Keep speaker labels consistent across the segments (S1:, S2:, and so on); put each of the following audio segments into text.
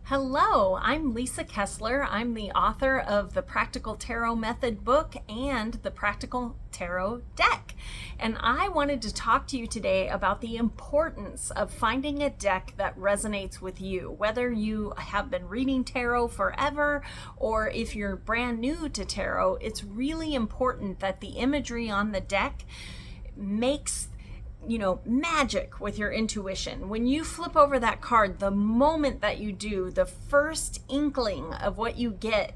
S1: Hello, I'm Lisa Kessler. I'm the author of the Practical Tarot Method book and the Practical Tarot deck. And I wanted to talk to you today about the importance of finding a deck that resonates with you. Whether you have been reading tarot forever or if you're brand new to tarot, it's really important that the imagery on the deck makes magic with your intuition. When you flip over that card, the moment that you do, the first inkling of what you get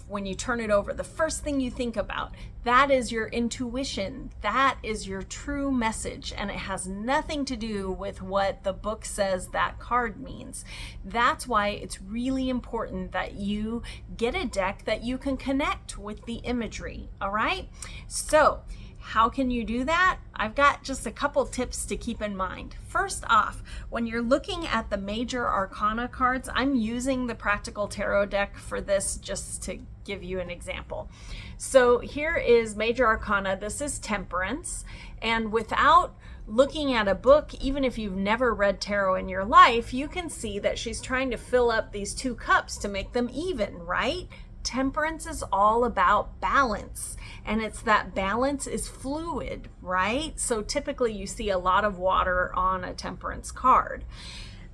S1: when you turn it over, the first thing you think about, that is your intuition. That is your true message, and it has nothing to do with what the book says that card means. That's why it's really important that you get a deck that you can connect with the imagery, all right? So, how can you do that? I've got just a couple tips to keep in mind. First off, when you're looking at the major arcana cards, I'm using the Practical Tarot deck for this just to give you an example. So here is major arcana. This is Temperance. And without looking at a book, even if you've never read tarot in your life, you can see that she's trying to fill up these two cups to make them even, right? Temperance is all about balance, and it's that balance is fluid, right? So typically you see a lot of water on a temperance card.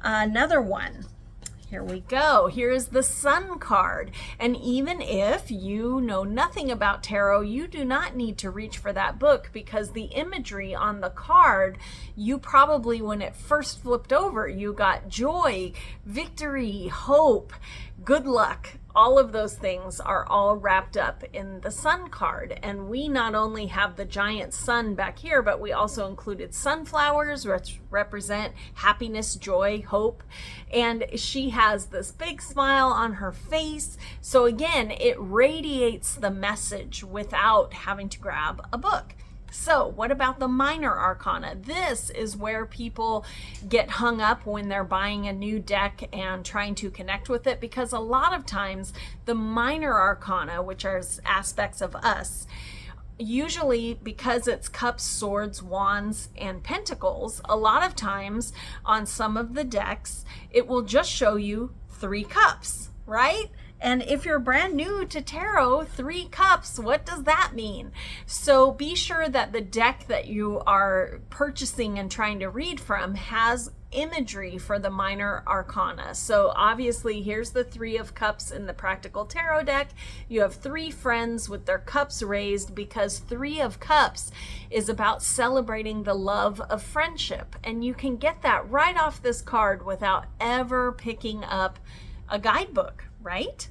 S1: Another one. Here we go. Here's the Sun card. And even if you know nothing about tarot, you do not need to reach for that book, because the imagery on the card, you probably, when it first flipped over, you got joy, victory, hope, good luck. All of those things are all wrapped up in the Sun card. And we not only have the giant sun back here, but we also included sunflowers, which represent happiness, joy, hope. And she has this big smile on her face. So again, it radiates the message without having to grab a book. So what about the minor arcana? This is where people get hung up when they're buying a new deck and trying to connect with it, because a lot of times the minor arcana, which are aspects of us, usually because it's cups, swords, wands, and pentacles, a lot of times on some of the decks, it will just show you 3 cups, right? And if you're brand new to tarot, 3 cups, what does that mean? So be sure that the deck that you are purchasing and trying to read from has imagery for the minor arcana. So obviously here's the 3 of cups in the Practical Tarot deck. You have 3 friends with their cups raised, because 3 of cups is about celebrating the love of friendship. And you can get that right off this card without ever picking up a guidebook, right?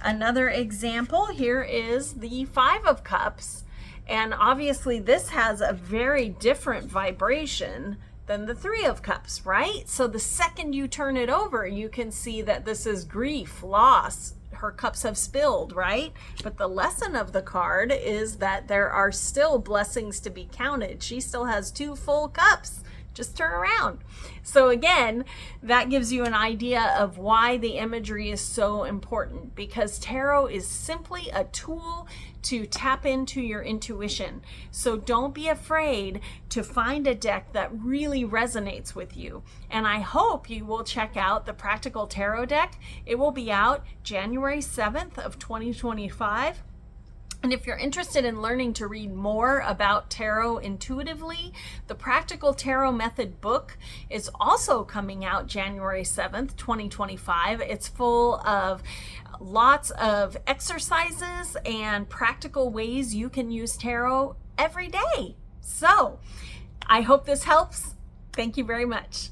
S1: Another example here is the 5 of cups, and obviously this has a very different vibration than the 3 of cups, right? So the second you turn it over, you can see that this is grief, loss, her cups have spilled, right? But the lesson of the card is that there are still blessings to be counted. She still has 2 full cups. Just turn around. So again, that gives you an idea of why the imagery is so important, because tarot is simply a tool to tap into your intuition. So don't be afraid to find a deck that really resonates with you. And I hope you will check out the Practical Tarot deck. It will be out January 7th of 2025. And if you're interested in learning to read more about tarot intuitively, the Practical Tarot Method book is also coming out January 7th, 2025. It's full of lots of exercises and practical ways you can use tarot every day. So I hope this helps. Thank you very much.